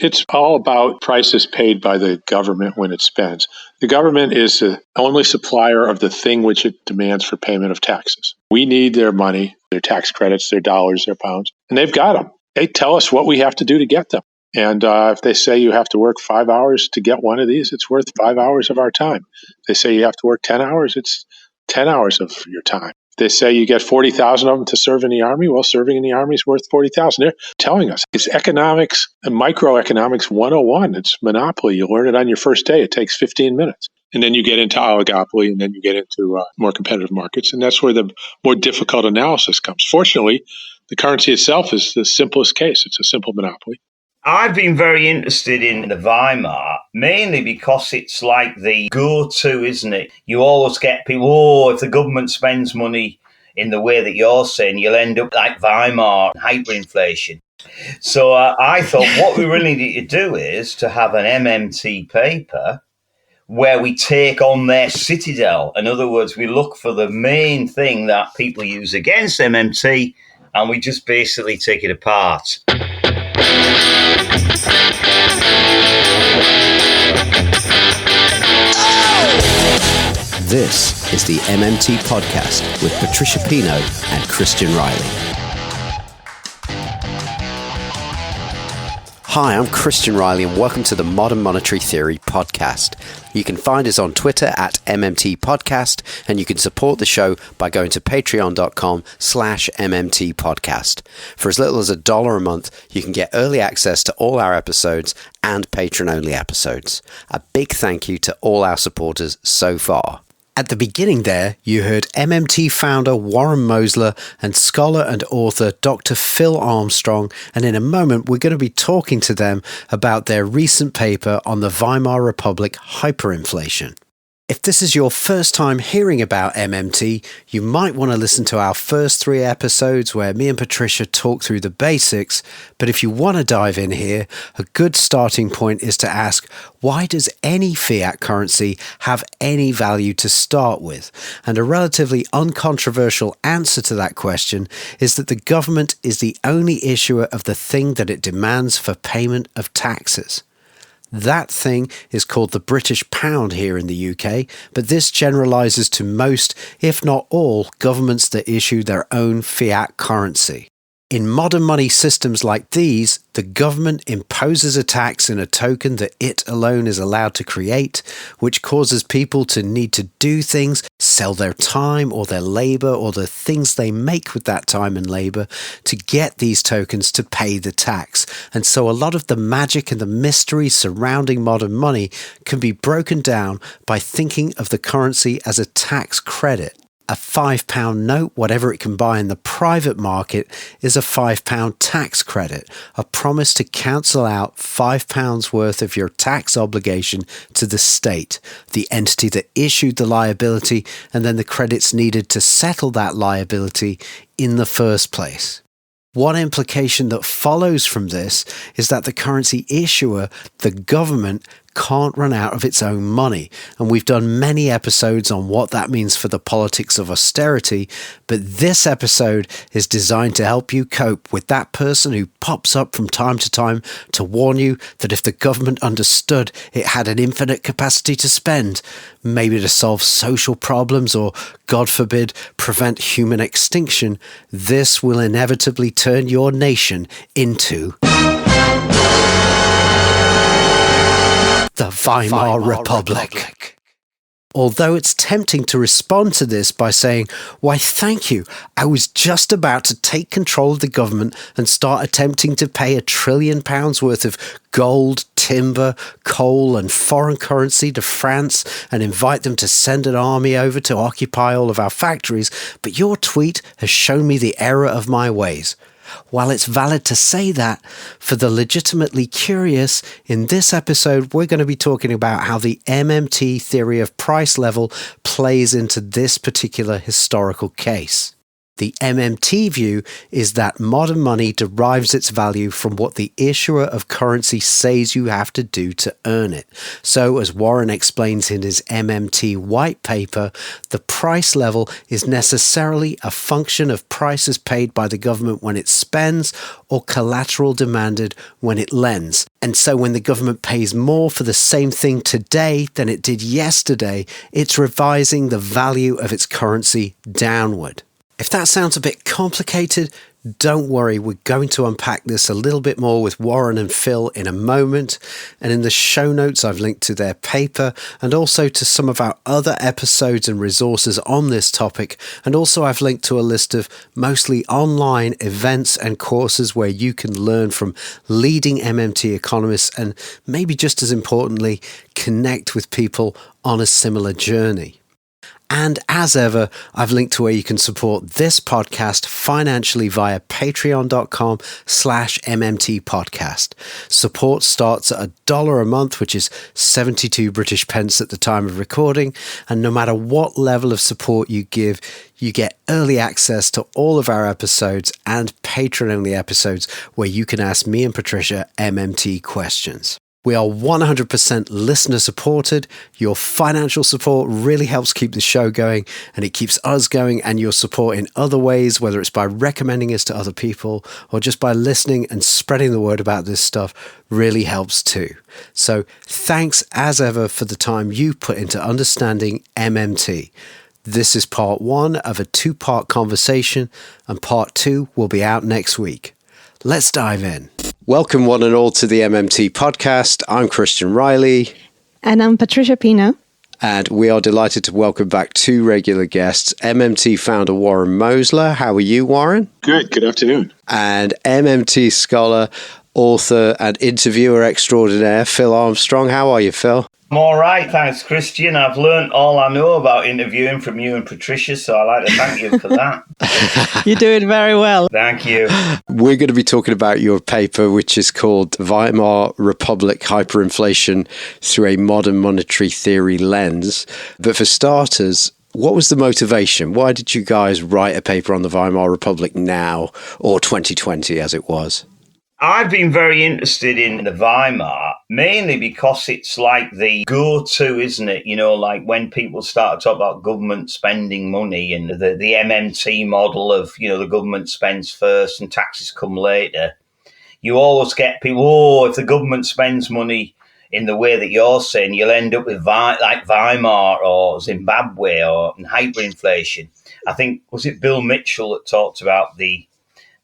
It's all about prices paid by the government when it spends. The government is the only supplier of the thing which it demands for payment of taxes. We need their money, their tax credits, their dollars, their pounds, and they've got them. They tell us what we have to do to get them. And if they say you have to work 5 hours to get one of these, it's worth 5 hours of our time. If they say you have to work 10 hours, it's 10 hours of your time. If they say you get 40,000 of them to serve in the Army, well, serving in the Army is worth 40,000. They're telling us. It's economics and microeconomics 101. It's monopoly. You learn it on your first day. It takes 15 minutes. And then you get into oligopoly, and then you get into more competitive markets. And that's where the more difficult analysis comes. Fortunately, the currency itself is the simplest case. It's a simple monopoly. I've been very interested in the Weimar, mainly because it's like the go-to, isn't it? You always get people, if the government spends money in the way that you're saying, you'll end up like Weimar, hyperinflation. So I thought what we really need to do is to have an MMT paper where we take on their citadel. In other words, we look for the main thing that people use against MMT, and we just basically take it apart. This is the MMT Podcast with Patricia and Christian Riley. Hi, I'm Christian Riley and welcome to the Modern Monetary Theory Podcast. You can find us on Twitter at MMT Podcast, and you can support the show by going to patreon.com/MMT Podcast. For as little as $1 a month, you can get early access to all our episodes and patron-only episodes. A big thank you to all our supporters so far. At the beginning there, you heard MMT founder Warren Mosler and scholar and author Dr. Phil Armstrong, and in a moment we're going to be talking to them about their recent paper on the Weimar Republic Hyperinflation. If this is your first time hearing about MMT, you might want to listen to our first 3 episodes where me and Patricia talk through the basics, but if you want to dive in here, a good starting point is to ask, why does any fiat currency have any value to start with? And a relatively uncontroversial answer to that question is that the government is the only issuer of the thing that it demands for payment of taxes. That thing is called the British pound here in the UK, but this generalises to most, if not all, governments that issue their own fiat currency. In modern money systems like these, the government imposes a tax in a token that it alone is allowed to create, which causes people to need to do things, sell their time or their labour or the things they make with that time and labour to get these tokens to pay the tax. And so a lot of the magic and the mystery surrounding modern money can be broken down by thinking of the currency as a tax credit. A £5 note, whatever it can buy in the private market, is a £5 tax credit, a promise to cancel out £5 worth of your tax obligation to the state, the entity that issued the liability, and then the credits needed to settle that liability in the first place. One implication that follows from this is that the currency issuer, the government, can't run out of its own money. And we've done many episodes on what that means for the politics of austerity, but this episode is designed to help you cope with that person who pops up from time to time to warn you that if the government understood it had an infinite capacity to spend, maybe to solve social problems or, God forbid, prevent human extinction, this will inevitably turn your nation into the Weimar Republic. Although it's tempting to respond to this by saying, why thank you, I was just about to take control of the government and start attempting to pay £1 trillion worth of gold, timber, coal and foreign currency to France and invite them to send an army over to occupy all of our factories, but your tweet has shown me the error of my ways. While it's valid to say that, for the legitimately curious, in this episode we're going to be talking about how the MMT theory of price level plays into this particular historical case. The MMT view is that modern money derives its value from what the issuer of currency says you have to do to earn it. So, as Warren explains in his MMT white paper, the price level is necessarily a function of prices paid by the government when it spends or collateral demanded when it lends. And so when the government pays more for the same thing today than it did yesterday, it's revising the value of its currency downward. If that sounds a bit complicated, don't worry, we're going to unpack this a little bit more with Warren and Phil in a moment. And in the show notes, I've linked to their paper and also to some of our other episodes and resources on this topic. And also I've linked to a list of mostly online events and courses where you can learn from leading MMT economists and maybe just as importantly, connect with people on a similar journey. And as ever, I've linked to where you can support this podcast financially via patreon.com/MMT podcast. Support starts at $1 a month, which is 72 British pence at the time of recording. And no matter what level of support you give, you get early access to all of our episodes and patron-only episodes where you can ask me and Patricia MMT questions. We are 100% listener supported. Your financial support really helps keep the show going and it keeps us going, and your support in other ways, whether it's by recommending us to other people or just by listening and spreading the word about this stuff, really helps too. So thanks as ever for the time you put into understanding MMT. This is part 1 of a 2-part conversation, and part 2 will be out next week. Let's dive in. Welcome one and all to the MMT podcast. I'm Christian Riley. And I'm Patricia Pino. And we are delighted to welcome back 2 regular guests, MMT founder Warren Mosler. How are you, Warren? Good afternoon. And MMT scholar, author and interviewer extraordinaire, Phil Armstrong. How are you, Phil? I'm all right, thanks, Christian. I've learned all I know about interviewing from you and Patricia, so I'd like to thank you for that. You do it very well. Thank you. We're going to be talking about your paper, which is called Weimar Republic Hyperinflation Through a Modern Monetary Theory Lens. But for starters, what was the motivation? Why did you guys write a paper on the Weimar Republic now, or 2020 as it was? I've been very interested in the Weimar, mainly because it's like the go-to, isn't it? You know, like when people start to talk about government spending money and the MMT model of, you know, the government spends first and taxes come later, you always get people, if the government spends money in the way that you're saying, you'll end up with like Weimar or Zimbabwe or hyperinflation. I think, was it Bill Mitchell that talked about the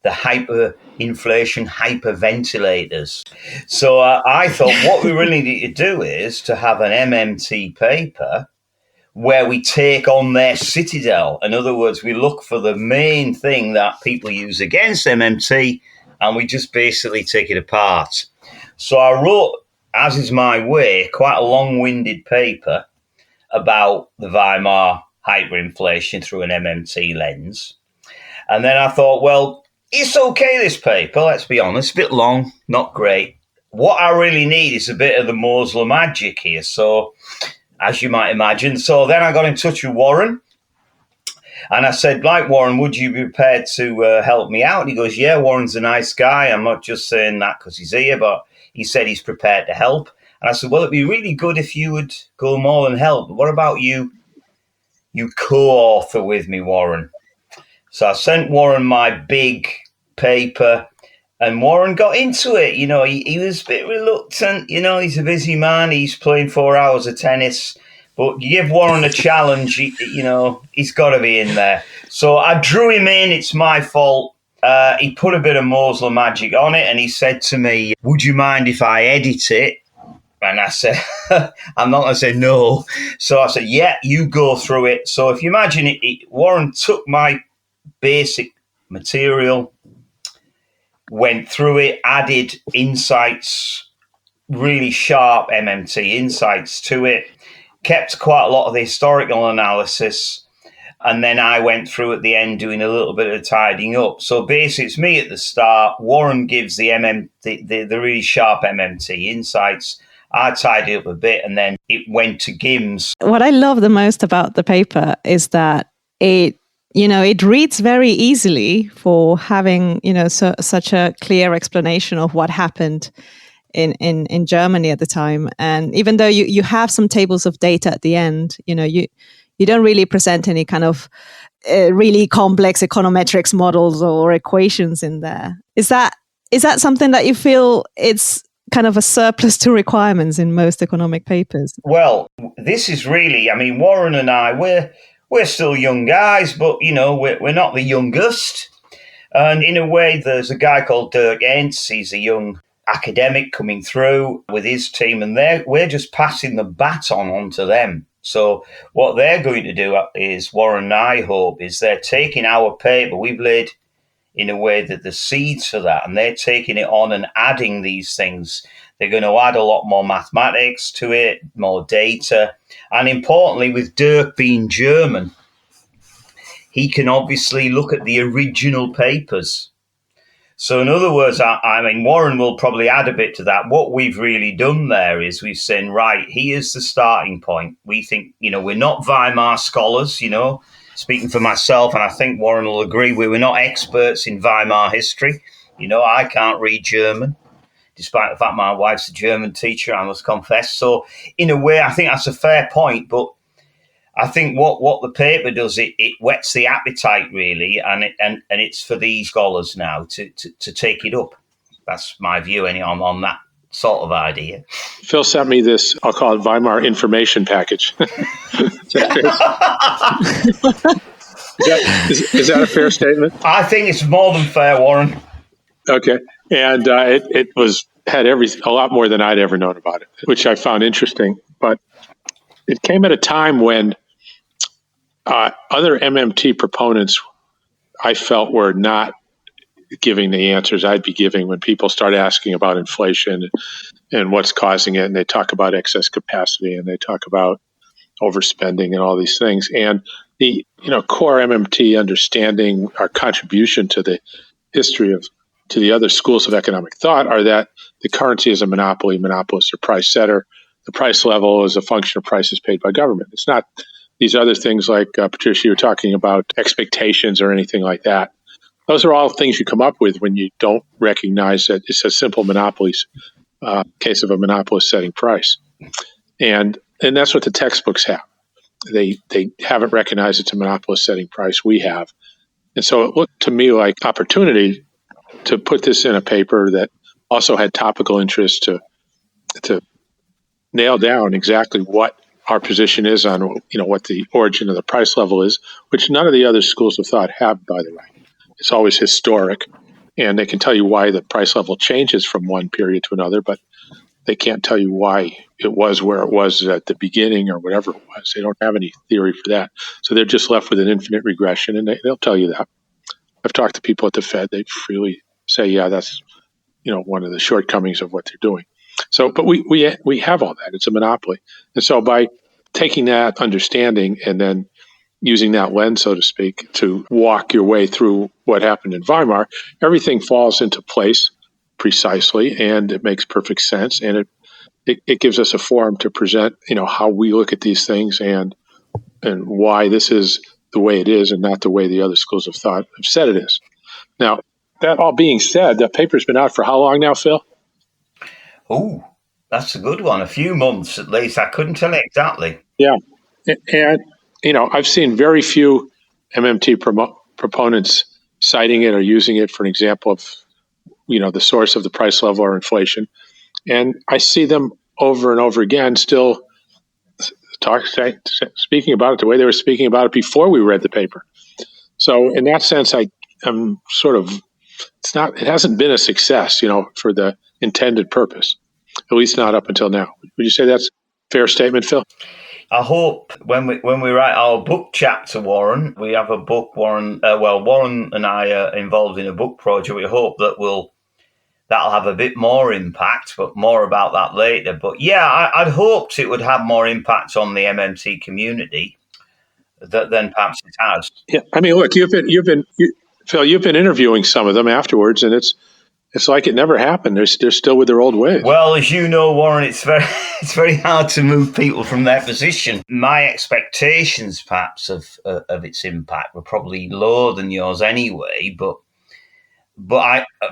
hyperinflation hyperventilators? So I thought what we really need to do is to have an MMT paper where we take on their citadel. In other words, we look for the main thing that people use against MMT and we just basically take it apart. So I wrote, as is my way, quite a long-winded paper about the Weimar hyperinflation through an MMT lens. And then I thought, well, it's okay, this paper, let's be honest, a bit long, not great. What I really need is a bit of the Mosler magic here, so, as you might imagine. So then I got in touch with Warren, and I said, like, Warren, would you be prepared to help me out? And he goes, yeah, Warren's a nice guy. I'm not just saying that because he's here, but he said he's prepared to help. And I said, well, it'd be really good if you would go more than help. But what about you co-author with me, Warren? So I sent Warren my big paper, and Warren got into it. You know, he was a bit reluctant. You know, he's a busy man. He's playing 4 hours of tennis. But you give Warren a challenge, you know, he's got to be in there. So I drew him in. It's my fault. He put a bit of Mosler magic on it, and he said to me, would you mind if I edit it? And I said, I'm not going to say no. So I said, yeah, you go through it. So if you imagine it, Warren took my basic material, went through it, added insights, really sharp MMT insights to it, kept quite a lot of the historical analysis, and then I went through at the end doing a little bit of tidying up. So basically it's me at the start, Warren gives the really sharp MMT insights, I tidied up a bit, and then it went to Gims. What I love the most about the paper is that it it reads very easily for having, such a clear explanation of what happened in Germany at the time. And even though you have some tables of data at the end, you don't really present any kind of really complex econometrics models or equations in there. Is that something that you feel it's kind of a surplus to requirements in most economic papers? Well, this is really, Warren and I, we're still young guys, but, we're not the youngest. And in a way, there's a guy called Dirk Entz. He's a young academic coming through with his team, and we're just passing the baton on to them. So what they're going to do is, Warren and I hope, is they're taking our paper. We've laid, in a way, that the seeds for that, and they're taking it on and adding these things. They're going to add a lot more mathematics to it, more data. And importantly, with Dirk being German, he can obviously look at the original papers. So in other words, Warren will probably add a bit to that. What we've really done there is we've said, right, here's the starting point. We think, we're not Weimar scholars, speaking for myself, and I think Warren will agree, we were not experts in Weimar history. I can't read German, despite the fact my wife's a German teacher, I must confess. So in a way, I think that's a fair point, but I think what the paper does, it whets the appetite, really, and it's for these scholars now to take it up. That's my view on that sort of idea. Phil sent me this, I'll call it Weimar information package. Is that a fair statement? I think it's more than fair, Warren. Okay. And it had a lot more than I'd ever known about it, which I found interesting. But it came at a time when other MMT proponents, I felt, were not giving the answers I'd be giving when people start asking about inflation and what's causing it. And they talk about excess capacity and they talk about overspending and all these things. And the core MMT understanding, our contribution to the history to the other schools of economic thought are that the currency is a monopoly, monopolists are price setter. The price level is a function of prices paid by government. It's not these other things like, Patricia, you're talking about expectations or anything like that. Those are all things you come up with when you don't recognize that it's a simple monopolies case of a monopolist setting price. And that's what the textbooks have. They haven't recognized it's a monopolist setting price. We have. And so it looked to me like opportunity to put this in a paper that also had topical interest to nail down exactly what our position is on, what the origin of the price level is, which none of the other schools of thought have, by the way. It's always historic, and they can tell you why the price level changes from one period to another, but they can't tell you why it was where it was at the beginning or whatever it was. They don't have any theory for that. So they're just left with an infinite regression, and they'll tell you that. I've talked to people at the Fed. They freely say, yeah, that's one of the shortcomings of what they're doing. So, but we have all that. It's a monopoly. And so by taking that understanding and then using that lens, so to speak, to walk your way through what happened in Weimar, everything falls into place precisely, and it makes perfect sense. And it gives us a forum to present, how we look at these things and why this is the way it is and not the way the other schools of thought have said it is. Now, that all being said, that paper's been out for how long now, Phil? Oh, that's a good one. A few months at least. I couldn't tell you exactly. Yeah. And, I've seen very few MMT proponents citing it or using it for an example of, the source of the price level or inflation. And I see them over and over again still speaking about it the way they were speaking about it before we read the paper. So in that sense, I'm sort of, it hasn't been a success, for the intended purpose, at least not up until now. Would you say that's a fair statement, Phil? I hope when we write our book chapter, Warren, we have a book, Warren and I are involved in a book project. We hope that'll have a bit more impact, but more about that later. But yeah, I'd hoped it would have more impact on the MMT community than perhaps it has. Yeah, look, Phil, you've been interviewing some of them afterwards, and It's like it never happened. They're still with their old ways. Well, as you know, Warren, it's very hard to move people from their position. My expectations, perhaps, of its impact were probably lower than yours anyway. But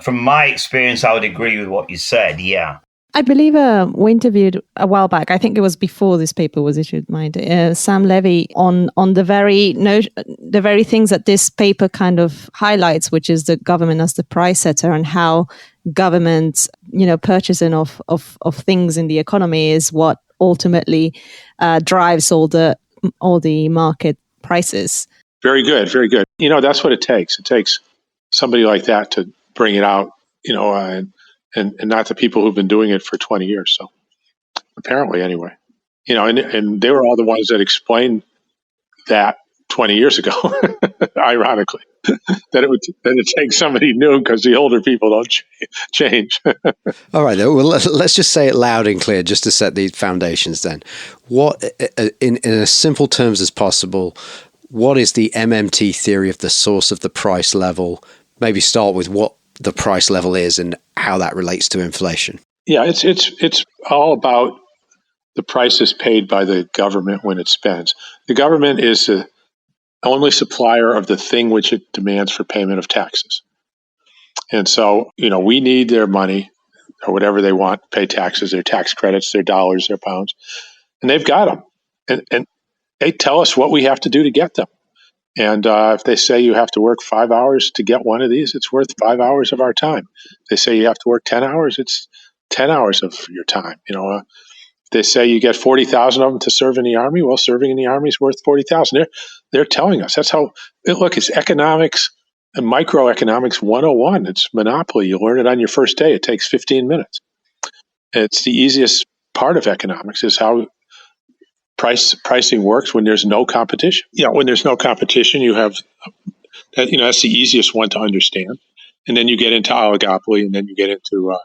from my experience, I would agree with what you said. Yeah. I believe we interviewed a while back, I think it was before this paper was issued, Sam Levey on the very things that this paper kind of highlights, which is the government as the price setter and how government, purchasing of things in the economy is what ultimately drives all the market prices. Very good, very good. That's what it takes. It takes somebody like that to bring it out, and not the people who've been doing it for 20 years. So apparently anyway, and they were all the ones that explained that 20 years ago, ironically, that it takes somebody new because the older people don't change. All right, well, let's just say it loud and clear just to set these foundations then. What, in as simple terms as possible, what is the MMT theory of the source of the price level? Maybe start with what the price level is and how that relates to inflation. Yeah, it's all about the prices paid by the government when it spends. The government is the only supplier of the thing which it demands for payment of taxes. And so, we need their money or whatever they want, pay taxes, their tax credits, their dollars, their pounds, and they've got them. And they tell us what we have to do to get them. And if they say you have to work 5 hours to get one of these, it's worth 5 hours of our time. If they say you have to work 10 hours, it's 10 hours of your time. If they say you get 40,000 of them to serve in the Army, well, serving in the Army is worth 40,000. They're telling us. That's how, look, it's economics and microeconomics 101. It's monopoly. You learn it on your first day. It takes 15 minutes. It's the easiest part of economics is how pricing works when there's no competition. When there's no competition, you have that. That's the easiest one to understand, and then you get into oligopoly, and then you get into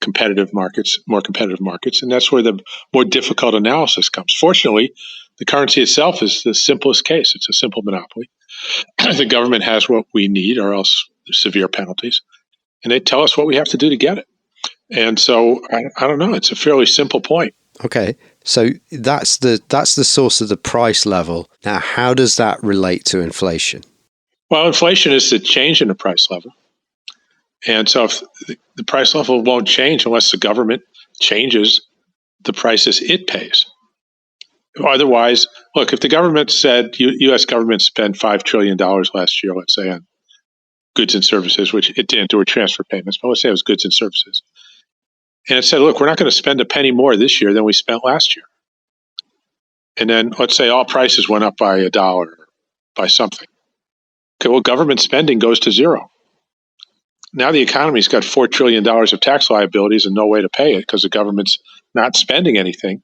competitive markets, more competitive markets, and that's where the more difficult analysis comes. Fortunately, the currency itself is the simplest case. It's a simple monopoly. The government has what we need, or else there's severe penalties, and they tell us what we have to do to get it. And so I don't know. It's a fairly simple point. Okay, so that's the source of the price level. Now, how does that relate to inflation? Well, inflation is the change in the price level. And so if the price level won't change unless the government changes the prices it pays. Otherwise, look, if the government said, U.S. government spent $5 trillion last year, let's say, on goods and services, which it didn't do transfer payments, but let's say it was goods and services. And it said, look, we're not going to spend a penny more this year than we spent last year. And then let's say all prices went up by $1, by something. Okay, well, government spending goes to zero. Now the economy's got $4 trillion of tax liabilities and no way to pay it because the government's not spending anything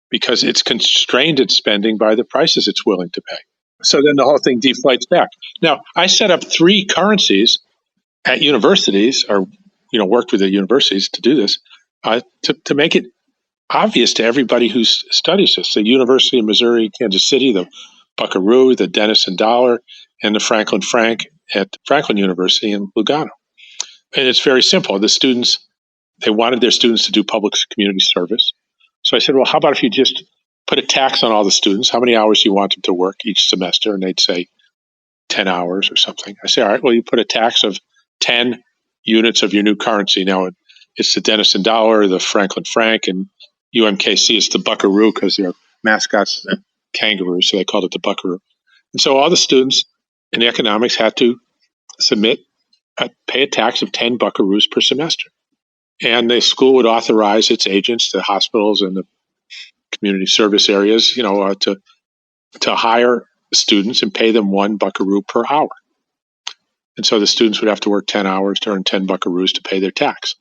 because it's constrained its spending by the prices it's willing to pay. So then the whole thing deflates back. Now, I set up 3 currencies at universities, or worked with the universities to do this, to make it obvious to everybody who studies this. The University of Missouri, Kansas City, the Buckaroo, the Denison Dollar, and the Franklin Franc at Franklin University in Lugano. And it's very simple. The students, they wanted their students to do public community service. So I said, well, how about if you just put a tax on all the students? How many hours do you want them to work each semester? And they'd say 10 hours or something. I say, all right, well, you put a tax of 10 units of your new currency. Now it's the Denison Dollar, the Franklin Franc, and UMKC is the Buckaroo because their mascot's a kangaroo, so they called it the Buckaroo. And so all the students in economics had to pay a tax of 10 Buckaroos per semester. And the school would authorize its agents, the hospitals and the community service areas, to hire students and pay them 1 Buckaroo per hour. And so the students would have to work 10 hours to earn 10 Buckaroos to pay their tax.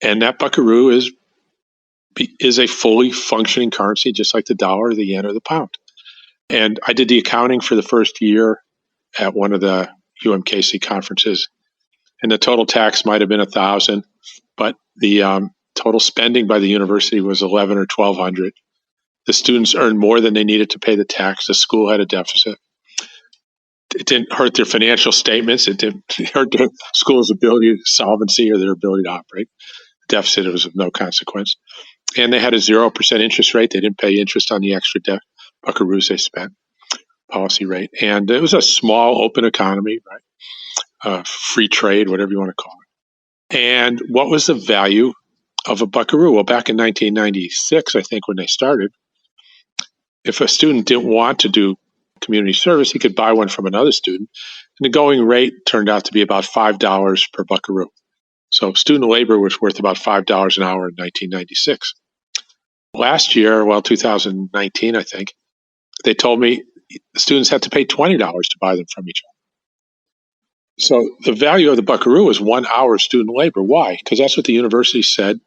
And that Buckaroo is a fully functioning currency, just like the dollar, the yen, or the pound. And I did the accounting for the first year at one of the UMKC conferences, and the total tax might have been $1,000, but the total spending by the university was $1,100 or $1,200. The students earned more than they needed to pay the tax. The school had a deficit. It didn't hurt their financial statements. It didn't hurt the school's ability to solvency or their ability to operate. The deficit was of no consequence. And they had a 0% interest rate. They didn't pay interest on the extra buckaroos they spent, policy rate. And it was a small, open economy, right? Free trade, whatever you want to call it. And what was the value of a buckaroo? Well, back in 1996, I think, when they started, if a student didn't want to do community service, he could buy one from another student. And the going rate turned out to be about $5 per buckaroo. So student labor was worth about $5 an hour in 1996. Last year, 2019, I think, they told me the students had to pay $20 to buy them from each other. So the value of the buckaroo is 1 hour of student labor. Why? Because that's what the university said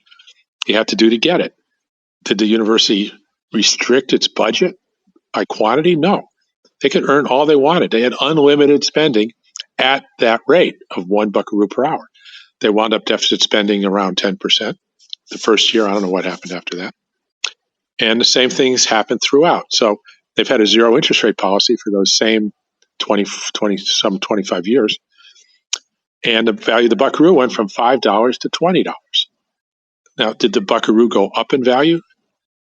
you had to do to get it. Did the university restrict its budget by quantity? No. They could earn all they wanted. They had unlimited spending at that rate of 1 buckaroo per hour. They wound up deficit spending around 10% the first year. I don't know what happened after that. And the same things happened throughout. So they've had a zero interest rate policy for those same 25 years. And the value of the buckaroo went from $5 to $20. Now, did the buckaroo go up in value?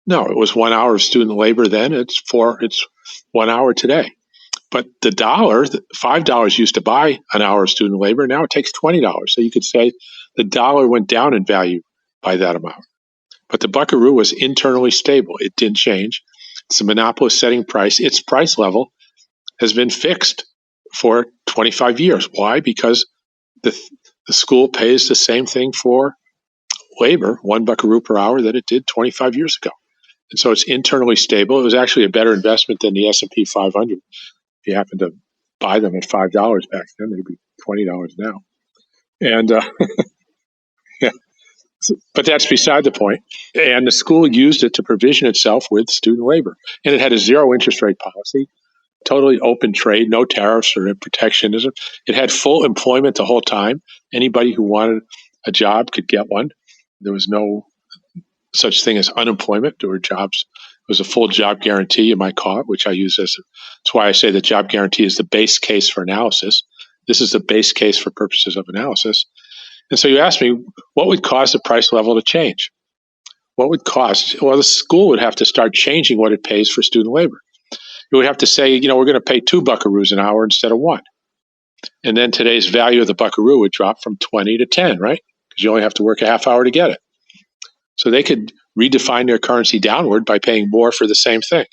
No, it was 1 hour of student labor then. It's 1 hour today. But the dollar, $5 used to buy an hour of student labor. Now it takes $20. So you could say the dollar went down in value by that amount. But the buckaroo was internally stable. It didn't change. It's a monopolist setting price. Its price level has been fixed for 25 years. Why? Because the school pays the same thing for labor, 1 buckaroo per hour, that it did 25 years ago. And so it's internally stable. It was actually a better investment than the S&P 500. If you happen to buy them at $5 back then, they'd be $20 now. And yeah, but that's beside the point. And the school used it to provision itself with student labor. And it had a zero interest rate policy, totally open trade, no tariffs or protectionism. It had full employment the whole time. Anybody who wanted a job could get one. There was no such thing as unemployment. There were jobs. It was a full job guarantee, you might call it, which I use that's why I say the job guarantee is the base case for analysis. This is the base case for purposes of analysis. And so you ask me, what would cause the price level to change? What would cost? Well, the school would have to start changing what it pays for student labor. It would have to say, we're going to pay 2 buckaroos an hour instead of 1. And then today's value of the buckaroo would drop from 20 to 10, right? Because you only have to work a half hour to get it. So they could redefine their currency downward by paying more for the same thing.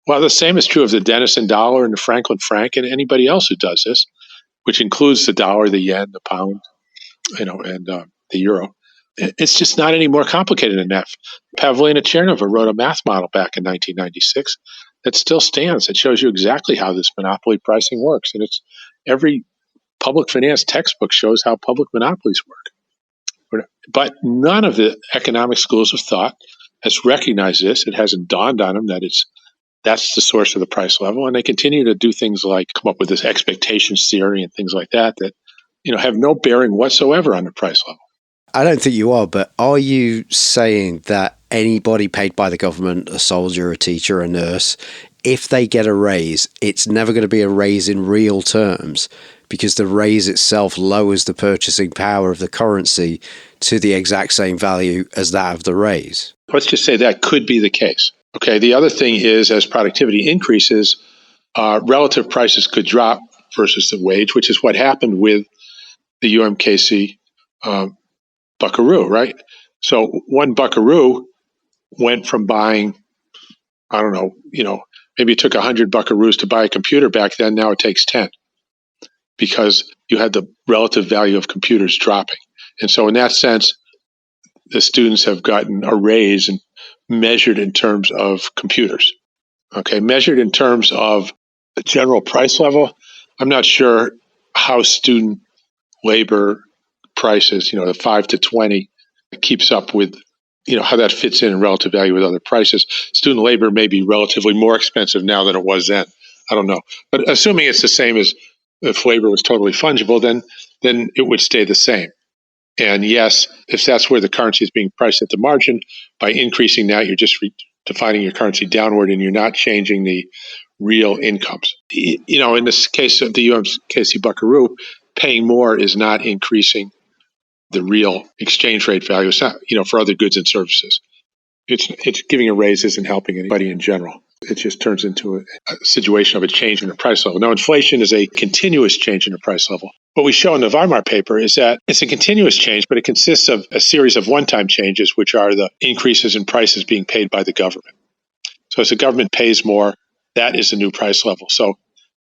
Well, the same is true of the Denison dollar and the Franklin franc and anybody else who does this, which includes the dollar, the yen, the pound, and the euro. It's just not any more complicated than that. Pavlina Chernova wrote a math model back in 1996 that still stands. It shows you exactly how this monopoly pricing works. And it's every public finance textbook shows how public monopolies work. But none of the economic schools of thought has recognized this. It hasn't dawned on them that that's the source of the price level. And they continue to do things like come up with this expectations theory and things like that have no bearing whatsoever on the price level. I don't think you are, but are you saying that anybody paid by the government, a soldier, a teacher, a nurse, if they get a raise, it's never going to be a raise in real terms because the raise itself lowers the purchasing power of the currency to the exact same value as that of the raise? Let's just say that could be the case. Okay, the other thing is as productivity increases, relative prices could drop versus the wage, which is what happened with the UMKC buckaroo, right? So 1 buckaroo went from buying, I don't know, maybe it took 100 buckaroos to buy a computer back then. Now it takes 10 because you had the relative value of computers dropping. And so in that sense, the students have gotten a raise and measured in terms of computers. Okay, measured in terms of the general price level, I'm not sure how student labor prices, the 5 to 20 keeps up with, how that fits in relative value with other prices. Student labor may be relatively more expensive now than it was then. I don't know. But assuming it's the same as if labor was totally fungible, then it would stay the same. And yes, if that's where the currency is being priced at the margin, by increasing that, you're just defining your currency downward and you're not changing the real incomes. In this case of the UMKC Buckaroo, paying more is not increasing the real exchange rate value. It's not, for other goods and services. It's giving a raise isn't helping anybody in general. It just turns into a situation of a change in the price level. Now, inflation is a continuous change in the price level. What we show in the Weimar paper is that it's a continuous change, but it consists of a series of one-time changes, which are the increases in prices being paid by the government. So as the government pays more, that is the new price level. So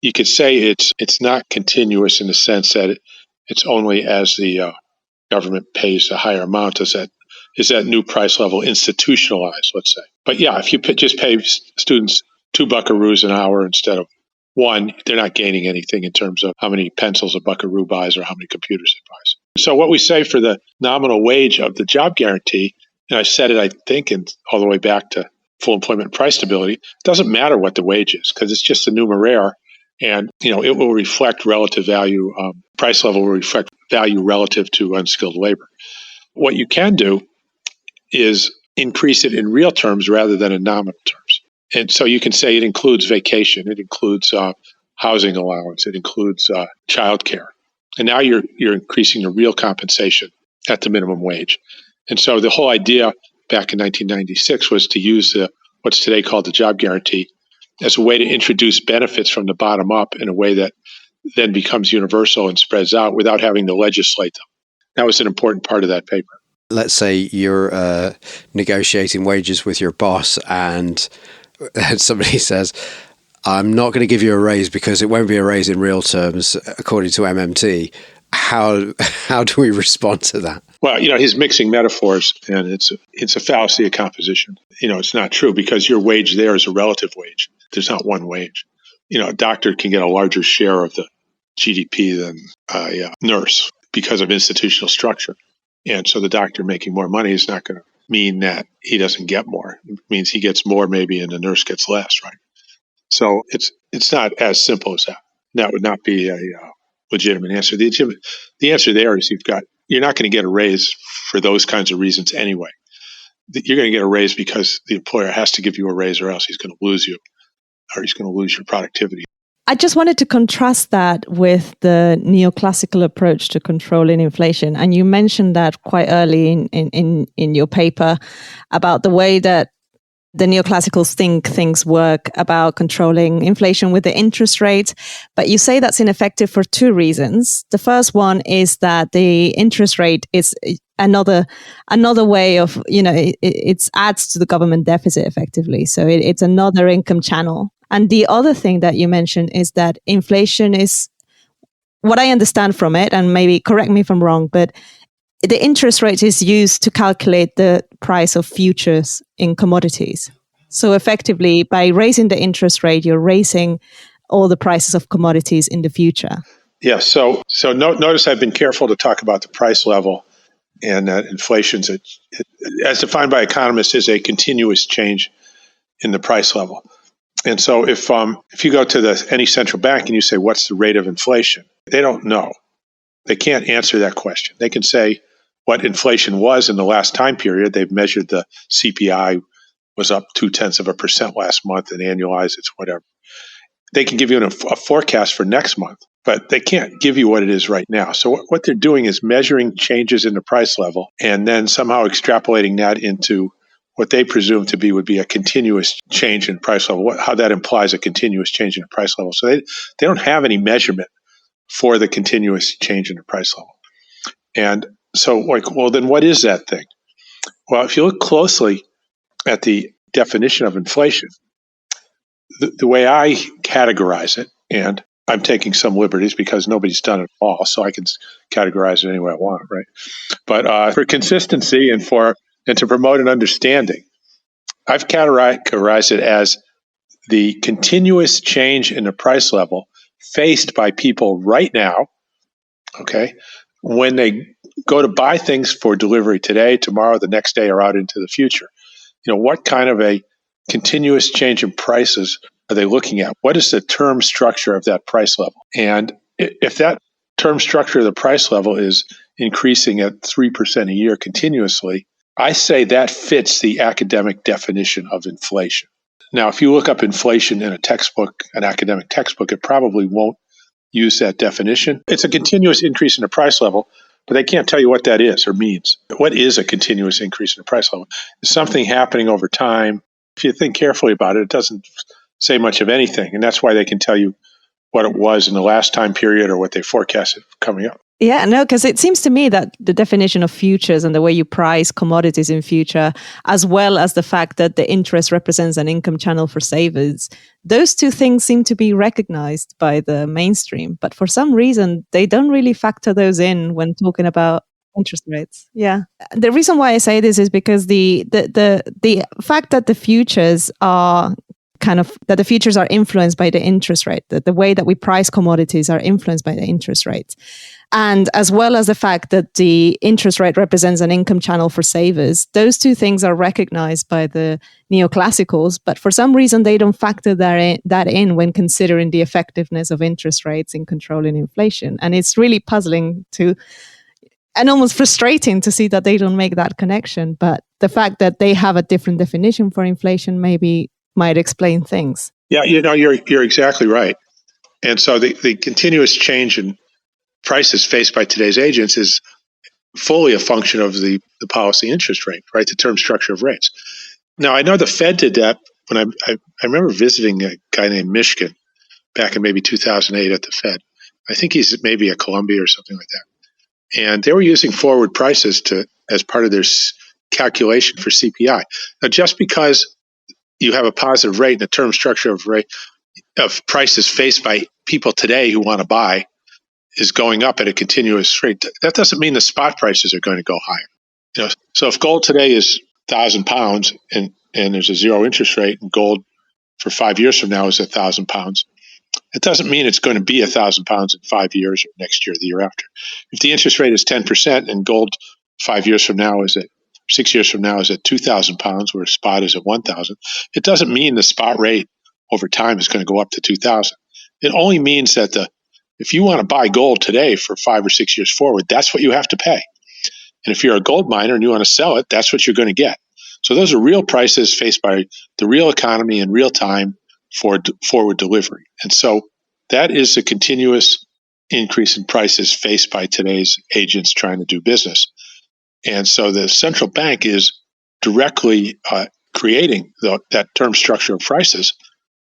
you could say it's not continuous in the sense that it's only as the government pays a higher amount is that new price level institutionalized, let's say. But yeah, if you just pay students $2 an hour instead of one, they're not gaining anything in terms of how many pencils a buckaroo buys or how many computers it buys. So what we say for the nominal wage of the job guarantee, and I said it, I think, and all the way back to full employment price stability, it doesn't matter what the wage is because it's just a numeraire, and it will reflect relative value. Price level will reflect value relative to unskilled labor. What you can do is increase it in real terms rather than in nominal terms. And so you can say it includes vacation, it includes housing allowance, it includes childcare. And now you're increasing the real compensation at the minimum wage. And so the whole idea back in 1996 was to use what's today called the job guarantee as a way to introduce benefits from the bottom up in a way that then becomes universal and spreads out without having to legislate them. That was an important part of that paper. Let's say you're negotiating wages with your boss and somebody says, I'm not going to give you a raise because it won't be a raise in real terms, according to MMT. How do we respond to that? Well, he's mixing metaphors, and it's a fallacy of composition. It's not true because your wage there is a relative wage. There's not one wage. A doctor can get a larger share of the GDP than a nurse because of institutional structure. And so the doctor making more money is not going to mean that he doesn't get more. It means he gets more maybe and the nurse gets less, right? So it's not as simple as that. That would not be a legitimate answer. The answer there is you're not going to get a raise for those kinds of reasons anyway. You're going to get a raise because the employer has to give you a raise or else he's going to lose you or he's going to lose your productivity. I just wanted to contrast that with the neoclassical approach to controlling inflation. And you mentioned that quite early in your paper about the way that the neoclassicals think things work about controlling inflation with the interest rate. But you say that's ineffective for two reasons. The first one is that the interest rate is another way of, it adds to the government deficit effectively. So it's another income channel. And the other thing that you mentioned is that inflation is, what I understand from it, and maybe correct me if I'm wrong, but the interest rate is used to calculate the price of futures in commodities. So effectively, by raising the interest rate, you're raising all the prices of commodities in the future. Yeah, so notice I've been careful to talk about the price level and that inflation's, as defined by economists, is a continuous change in the price level. And so if you go to any central bank and you say, what's the rate of inflation? They don't know. They can't answer that question. They can say what inflation was in the last time period. They've measured the CPI was up 0.2% last month and annualized it's whatever. They can give you a forecast for next month, but they can't give you what it is right now. So what they're doing is measuring changes in the price level and then somehow extrapolating that into what they presume to be would be a continuous change in price level, how that implies a continuous change in the price level. So they don't have any measurement for the continuous change in the price level. And so then what is that thing? Well, if you look closely at the definition of inflation, the way I categorize it, and I'm taking some liberties because nobody's done it all, so I can categorize it any way I want, right? But for consistency and to promote an understanding, I've categorized it as the continuous change in the price level faced by people right now, okay, when they go to buy things for delivery today, tomorrow, the next day, or out into the future. What kind of a continuous change in prices are they looking at? What is the term structure of that price level? And if that term structure of the price level is increasing at 3% a year continuously, I say that fits the academic definition of inflation. Now, if you look up inflation in a textbook, an academic textbook, it probably won't use that definition. It's a continuous increase in the price level, but they can't tell you what that is or means. What is a continuous increase in the price level? Is something happening over time? If you think carefully about it, it doesn't say much of anything. And that's why they can tell you what it was in the last time period or what they forecasted coming up. Yeah, no, because it seems to me that the definition of futures and the way you price commodities in future, as well as the fact that the interest represents an income channel for savers, those two things seem to be recognized by the mainstream. But for some reason, they don't really factor those in when talking about interest rates. Yeah. The reason why I say this is because the fact that the futures are that the futures are influenced by the interest rate, that the way that we price commodities are influenced by the interest rates. And as well as the fact that the interest rate represents an income channel for savers, those two things are recognized by the neoclassicals, but for some reason they don't factor that in when considering the effectiveness of interest rates in controlling inflation. And it's really puzzling and almost frustrating to see that they don't make that connection. But the fact that they have a different definition for inflation maybe might explain things. Yeah, you're exactly right. And so the continuous change in prices faced by today's agents is fully a function of the policy interest rate, right? The term structure of rates. Now, I know the Fed did that when I remember visiting a guy named Mishkin back in maybe 2008 at the Fed. I think he's maybe at Columbia or something like that. And they were using forward prices as part of their calculation for CPI. Now, just because you have a positive rate in the term structure of prices faced by people today who want to buy is going up at a continuous rate, that doesn't mean the spot prices are going to go higher. So if gold today is £1,000 and there's a zero interest rate, and gold for 5 years from now is £1,000, it doesn't mean it's going to be £1,000 in 5 years or next year or the year after. If the interest rate is 10% and gold 5 years from now 6 years from now is at £2,000, where spot is at 1,000, it doesn't mean the spot rate over time is going to go up to 2,000. It only means that if you want to buy gold today for 5 or 6 years forward, that's what you have to pay. And if you're a gold miner and you want to sell it, that's what you're going to get. So those are real prices faced by the real economy in real time for forward delivery. And so that is a continuous increase in prices faced by today's agents trying to do business. And so the central bank is directly creating that term structure of prices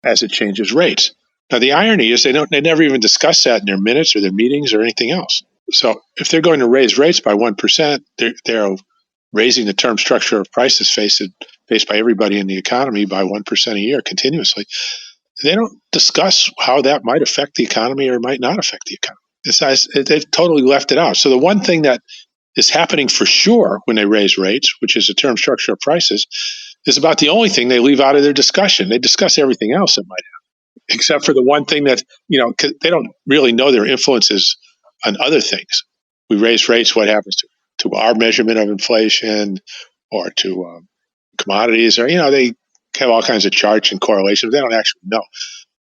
as it changes rates. Now, the irony is they never even discuss that in their minutes or their meetings or anything else. So if they're going to raise rates by 1%, they're raising the term structure of prices faced by everybody in the economy by 1% a year continuously. They don't discuss how that might affect the economy or might not affect the economy. They've totally left it out. So the one thing that is happening for sure when they raise rates, which is the term structure of prices, is about the only thing they leave out of their discussion. They discuss everything else that might happen, except for the one thing that, 'cause they don't really know their influences on other things. We raise rates, what happens to our measurement of inflation or to commodities, or, they have all kinds of charts and correlations. They don't actually know.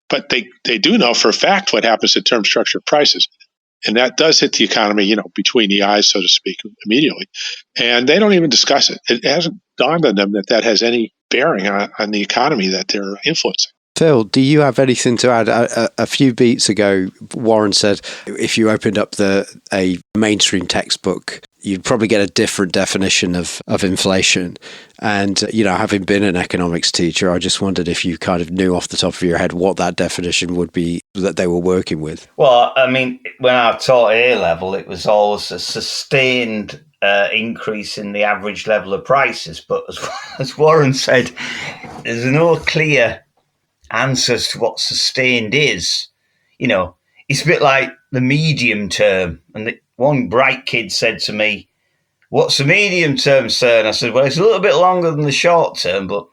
But they do know for a fact what happens to term structure of prices. And that does hit the economy, between the eyes, so to speak, immediately. And they don't even discuss it. It hasn't dawned on them that has any bearing on the economy that they're influencing. Phil, do you have anything to add? A few beats ago, Warren said if you opened up a mainstream textbook, you'd probably get a different definition of inflation. And, having been an economics teacher, I just wondered if you kind of knew off the top of your head what that definition would be that they were working with. Well, I mean, when I taught A-level, it was always a sustained increase in the average level of prices. But as Warren said, there's no clear answers to what sustained is. It's a bit like the medium term. And one bright kid said to me, "What's the medium term, sir?" And I said, "Well, it's a little bit longer than the short term, but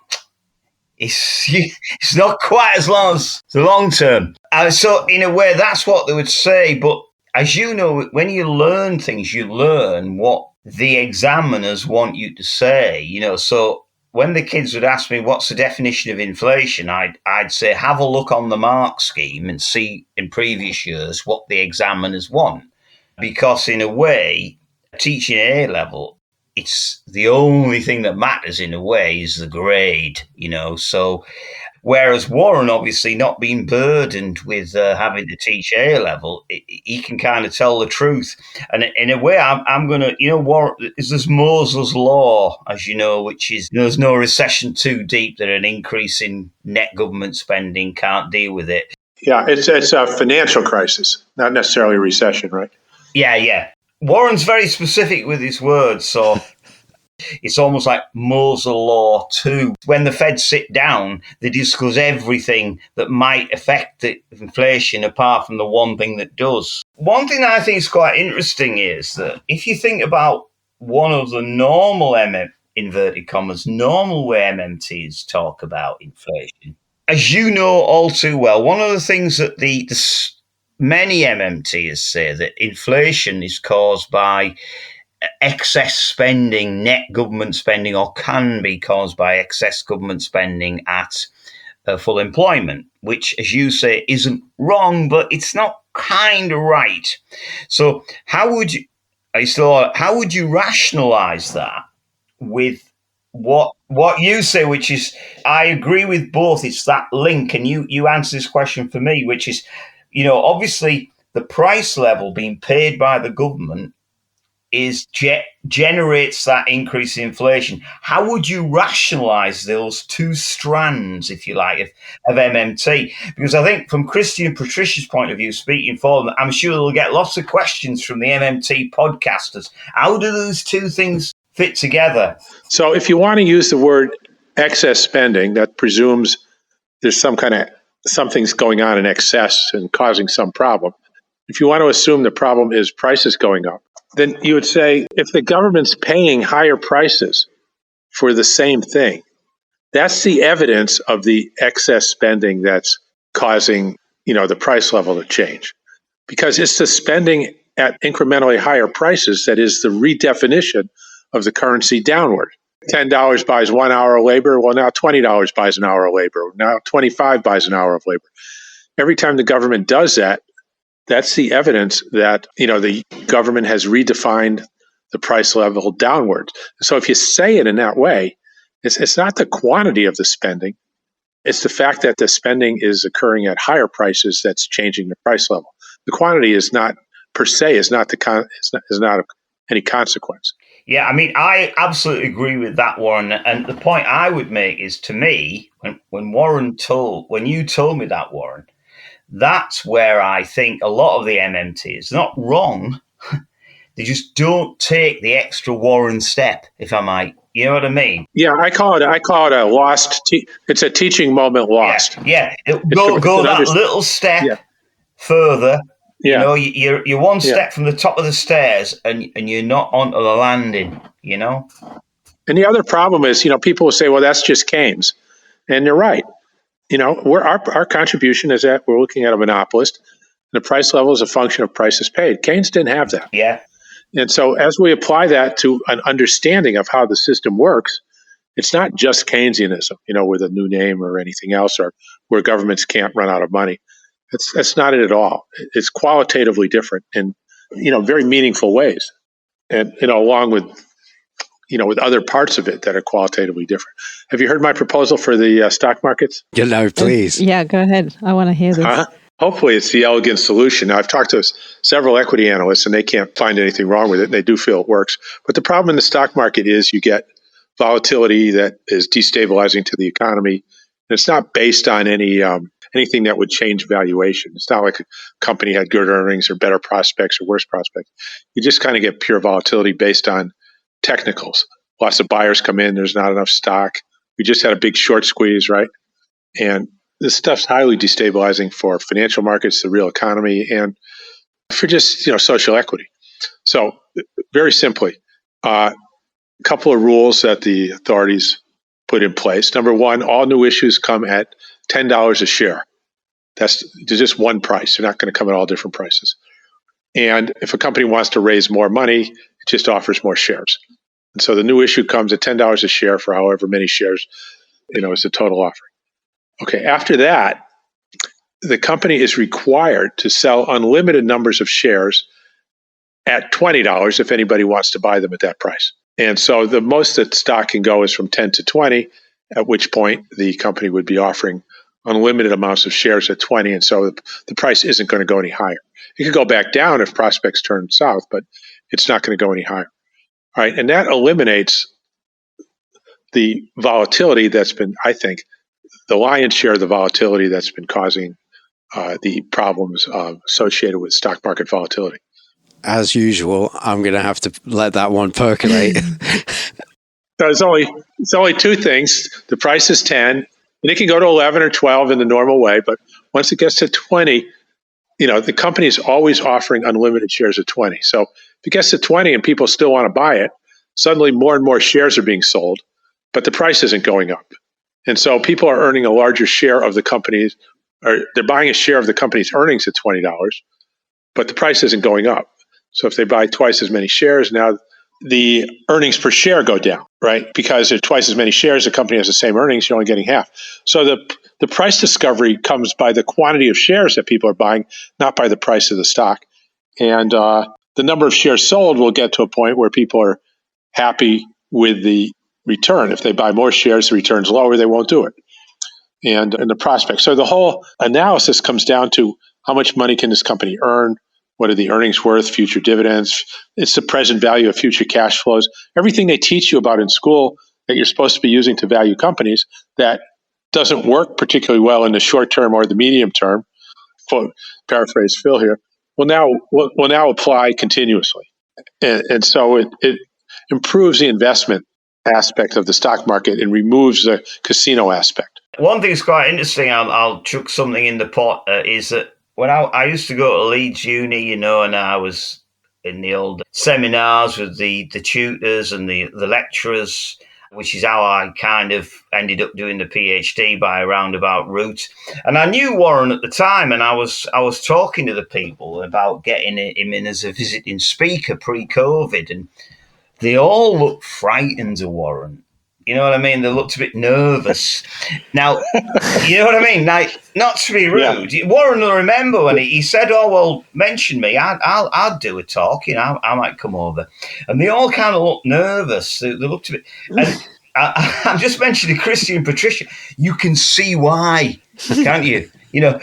it's not quite as long as the long term." And so in a way, that's what they would say. But as you know, when you learn things, you learn what the examiners want you to say, so when the kids would ask me, what's the definition of inflation, I'd say, have a look on the mark scheme and see in previous years what the examiners want. Because in a way, teaching A-level, it's the only thing that matters in a way is the grade, So, whereas Warren, obviously not being burdened with having to teach A level, he can kind of tell the truth. And in a way, I'm going to, Warren, there's Mosler's law, as you know, which is there's no recession too deep that an increase in net government spending can't deal with it. Yeah, it's a financial crisis, not necessarily a recession, right? Yeah. Warren's very specific with his words, so it's almost like Mosler Law 2. When the Fed sit down, they discuss everything that might affect the inflation apart from the one thing that does. One thing that I think is quite interesting is that if you think about one of the normal inverted commas, normal way MMTs talk about inflation, as you know all too well, one of the things that the many MMTs say that inflation is caused by excess spending, net government spending, or can be caused by excess government spending at full employment, which, as you say, isn't wrong, but it's not kind of right. So how would you rationalize that with what you say, which is, I agree with both. It's that link, and you answer this question for me, which is, obviously the price level being paid by the government generates that increase in inflation. How would you rationalize those two strands, if you like, of MMT? Because I think from Christian and Patricia's point of view, speaking for them, I'm sure they'll get lots of questions from the MMT podcasters. How do those two things fit together? So if you want to use the word excess spending, that presumes there's something's going on in excess and causing some problem. If you want to assume the problem is prices going up, then you would say if the government's paying higher prices for the same thing, that's the evidence of the excess spending that's causing, the price level to change. Because it's the spending at incrementally higher prices that is the redefinition of the currency downward. $10 buys 1 hour of labor. Well, now $20 buys an hour of labor. Now $25 buys an hour of labor. Every time the government does that, that's the evidence that, the government has redefined the price level downward. So if you say it in that way, it's not the quantity of the spending. It's the fact that the spending is occurring at higher prices that's changing the price level. The quantity is not per se is not any consequence. Yeah, I mean, I absolutely agree with that, Warren. And the point I would make is, to me, when you told me that, Warren, that's where I think a lot of the MMTs, not wrong, they just don't take the extra Warren step, if I might. You know what I mean? Yeah, I call it a lost. It's a teaching moment lost. Yeah. Go that little step further. Yeah. You're one step from the top of the stairs, and you're not onto the landing. And the other problem is, people will say, "Well, that's just Keynes," and they're right. Our contribution is that we're looking at a monopolist. The price level is a function of prices paid. Keynes didn't have that. Yeah. And so as we apply that to an understanding of how the system works, it's not just Keynesianism, with a new name or anything else, or where governments can't run out of money. That's not it at all. It's qualitatively different in, very meaningful ways. And, along with, with other parts of it that are qualitatively different. Have you heard my proposal for the stock markets? Please. Yeah, go ahead. I want to hear this. Hopefully it's the elegant solution. Now, I've talked to several equity analysts, and they can't find anything wrong with it. They do feel it works. But the problem in the stock market is you get volatility that is destabilizing to the economy. And it's not based on anything that would change valuation. It's not like a company had good earnings or better prospects or worse prospects. You just kind of get pure volatility based on technicals. Lots of buyers come in. There's not enough stock. We just had a big short squeeze, right? And this stuff's highly destabilizing for financial markets, the real economy, and for just, social equity. So very simply, a couple of rules that the authorities put in place. Number one, all new issues come at $10 a share. There's just one price. They're not going to come at all different prices. And if a company wants to raise more money, it just offers more shares. And so the new issue comes at $10 a share for however many shares, is the total offering. Okay, after that, the company is required to sell unlimited numbers of shares at $20 if anybody wants to buy them at that price. And so the most that stock can go is from 10 to 20, at which point the company would be offering unlimited amounts of shares at 20. And so the price isn't going to go any higher. It could go back down if prospects turn south, but it's not going to go any higher. All right. And that eliminates the volatility that's been, I think, the lion's share of the volatility that's been causing the problems associated with stock market volatility. As usual, I'm going to have to let that one percolate. So it's only two things. The price is 10, and it can go to 11 or 12 in the normal way. But once it gets to 20, the company is always offering unlimited shares at 20. So if it gets to 20 and people still want to buy it, suddenly more and more shares are being sold, but the price isn't going up. And so people are earning a larger share of the company's, or they're buying a share of the company's earnings at $20, but the price isn't going up. So if they buy twice as many shares, now the earnings per share go down, right? Because there are twice as many shares, the company has the same earnings, you're only getting half. So the price discovery comes by the quantity of shares that people are buying, not by the price of the stock. And the number of shares sold will get to a point where people are happy with the return. If they buy more shares, the return's lower, they won't do it. And the prospect. So the whole analysis comes down to how much money can this company earn? What are the earnings worth, future dividends? It's the present value of future cash flows. Everything they teach you about in school that you're supposed to be using to value companies that doesn't work particularly well in the short term or the medium term, quote, paraphrase Phil here, will now apply continuously. And so it improves the investment aspect of the stock market and removes the casino aspect. One thing that's quite interesting, I'll chuck something in the pot, is that when I used to go to Leeds Uni, and I was in the old seminars with the tutors and the lecturers, which is how I kind of ended up doing the PhD by a roundabout route. And I knew Warren at the time, and I was talking to the people about getting him in as a visiting speaker pre-COVID, and they all looked frightened of Warren. You know what I mean? They looked a bit nervous. Now, you know what I mean? Like, not to be rude, yeah. Warren will remember when he said, "Oh, well, mention me. I'll do a talk. I might come over." And they all kind of looked nervous. They looked a bit. And I'm just mentioning Christian and Patricia. You can see why, can't you?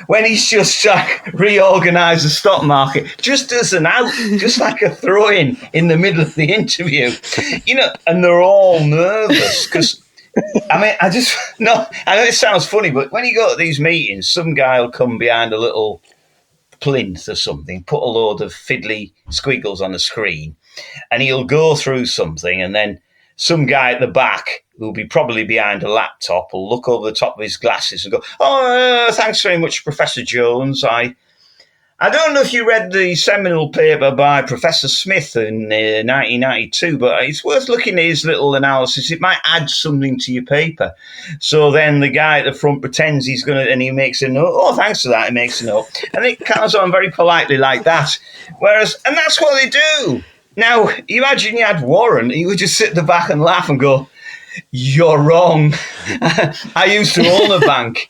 When he's just reorganised the stock market, just as an out, just like a throw-in in the middle of the interview, and they're all nervous because, I know it sounds funny, but when you go to these meetings, some guy will come behind a little plinth or something, put a load of fiddly squiggles on the screen, and he'll go through something, and then some guy at the back who'll be probably behind a laptop will look over the top of his glasses and go, "Oh, thanks very much, Professor Jones. I don't know if you read the seminal paper by Professor Smith in 1992, but it's worth looking at his little analysis. It might add something to your paper." So then the guy at the front pretends he's going to, and he makes a note. "Oh, thanks for that." He makes a note. And it carries on very politely like that. And that's what they do. Now, imagine you had Warren, he would just sit at the back and laugh and go, "You're wrong. I used to own a bank."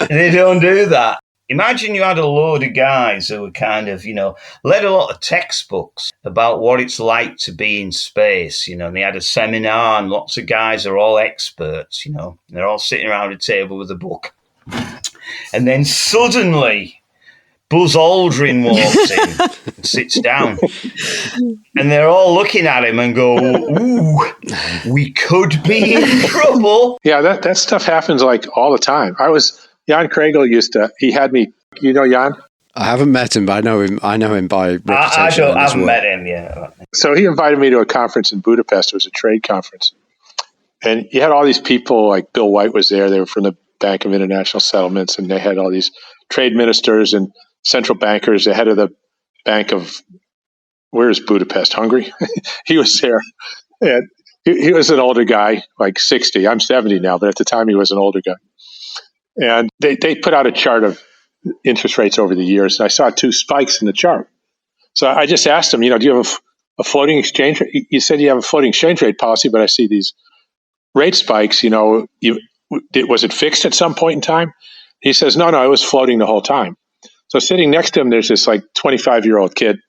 They don't do that. Imagine you had a load of guys who were kind of, read a lot of textbooks about what it's like to be in space, and they had a seminar and lots of guys are all experts, they're all sitting around a table with a book. And then suddenly Buzz Aldrin walks in and sits down. And they're all looking at him and go, "Ooh, we could be in trouble." Yeah, that stuff happens like all the time. Jan Kregel he had me, Jan? I haven't met him, but I know him by reputation. I haven't met him yet. So he invited me to a conference in Budapest. It was a trade conference. And you had all these people, like Bill White was there. They were from the Bank of International Settlements, and they had all these trade ministers and central bankers. The head of the Bank of, where is Budapest, Hungary? He was there. And he was an older guy, like 60. I'm 70 now, but at the time he was an older guy. And they put out a chart of interest rates over the years, and I saw two spikes in the chart. So I just asked him, do you have a floating exchange rate? You said you have a floating exchange rate policy, but I see these rate spikes. Was it fixed at some point in time? He says, no, it was floating the whole time. So sitting next to him, there's this like 25-year-old kid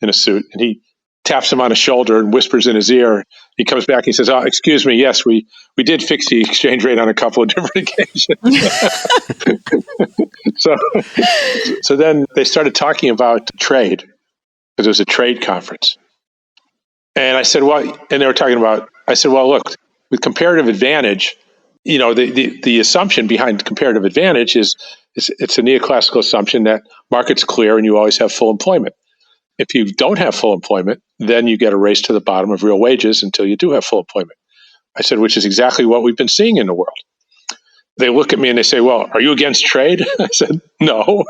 in a suit, and he taps him on the shoulder and whispers in his ear. He comes back and he says, "Oh, excuse me, yes, we did fix the exchange rate on a couple of different occasions." So then they started talking about trade, because it was a trade conference. And I said, and they were talking about, I said, well, look, with comparative advantage, the assumption behind comparative advantage is it's a neoclassical assumption that markets clear and you always have full employment. If you don't have full employment, then you get a race to the bottom of real wages until you do have full employment. I said, which is exactly what we've been seeing in the world. They look at me and they say, well, are you against trade? I said, no.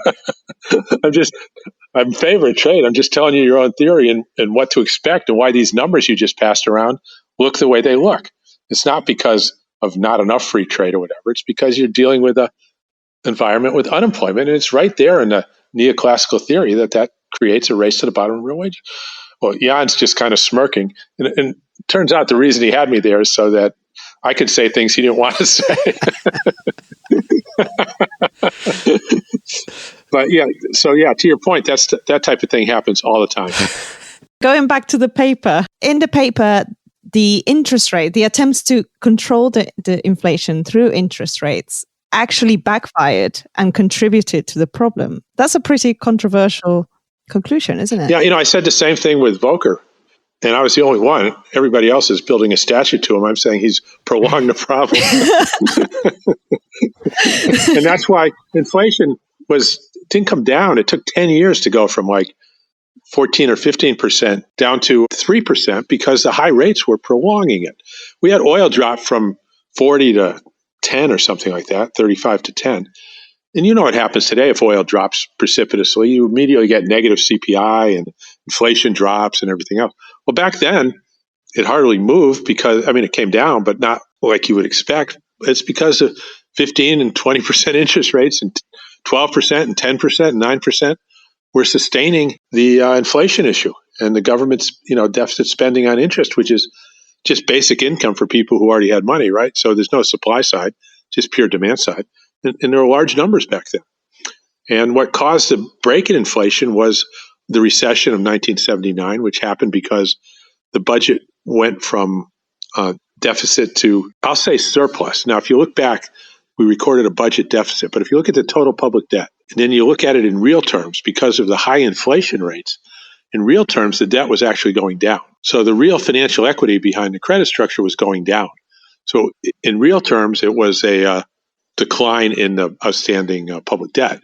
I'm in favor of trade. I'm just telling you your own theory and what to expect and why these numbers you just passed around look the way they look. It's not because of not enough free trade or whatever. It's because you're dealing with an environment with unemployment, and it's right there in the neoclassical theory that creates a race to the bottom of real wages. Well, Jan's just kind of smirking. And it turns out the reason he had me there is so that I could say things he didn't want to say. But to your point, that type of thing happens all the time. Going back to the paper, in the paper, the interest rate, the attempts to control the inflation through interest rates actually backfired and contributed to the problem. That's a pretty controversial conclusion, isn't it? Yeah, I said the same thing with Volcker, and I was the only one. Everybody else is building a statue to him. I'm saying he's prolonged the problem. And that's why inflation didn't come down. It took 10 years to go from like 14 or 15% down to 3% because the high rates were prolonging it. We had oil drop from 40 to 10 or something like that, 35 to 10. And you know what happens today if oil drops precipitously. You immediately get negative CPI and inflation drops and everything else. Well, back then, it hardly moved because, it came down, but not like you would expect. It's because of 15 and 20% interest rates and 12% and 10% and 9% were sustaining the inflation issue. And the government's, deficit spending on interest, which is just basic income for people who already had money, right? So there's no supply side, just pure demand side. And there were large numbers back then. And what caused the break in inflation was the recession of 1979, which happened because the budget went from deficit to, I'll say, surplus. Now, if you look back, we recorded a budget deficit. But if you look at the total public debt, and then you look at it in real terms, because of the high inflation rates, in real terms, the debt was actually going down. So the real financial equity behind the credit structure was going down. So in real terms, it was a decline in the outstanding public debt.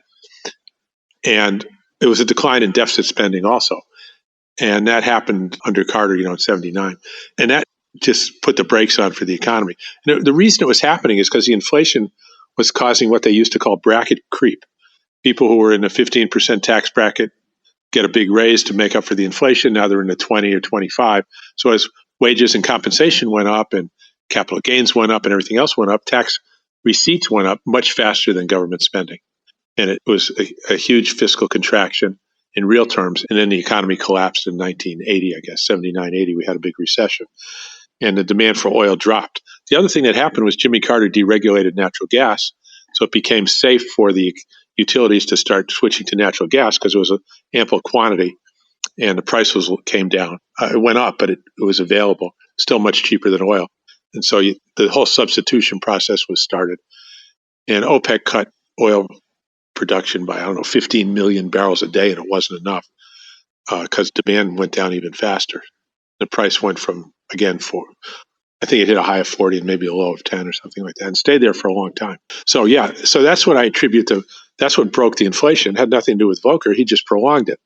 And it was a decline in deficit spending also. And that happened under Carter, in 79. And that just put the brakes on for the economy. And the reason it was happening is because the inflation was causing what they used to call bracket creep. People who were in a 15% tax bracket get a big raise to make up for the inflation. Now they're in the 20 or 25. So as wages and compensation went up and capital gains went up and everything else went up, tax receipts went up much faster than government spending. And it was a huge fiscal contraction in real terms. And then the economy collapsed in 1980, I guess, 79, 80. We had a big recession. And the demand for oil dropped. The other thing that happened was Jimmy Carter deregulated natural gas. So it became safe for the utilities to start switching to natural gas because it was an ample quantity. And the price came down. It went up, but it was available. Still much cheaper than oil. And so the whole substitution process was started. And OPEC cut oil production by, 15 million barrels a day, and it wasn't enough because demand went down even faster. The price went from, again, I think it hit a high of 40 and maybe a low of 10 or something like that, and stayed there for a long time. So that's what I attribute to, that's what broke the inflation. It had nothing to do with Volcker. He just prolonged it.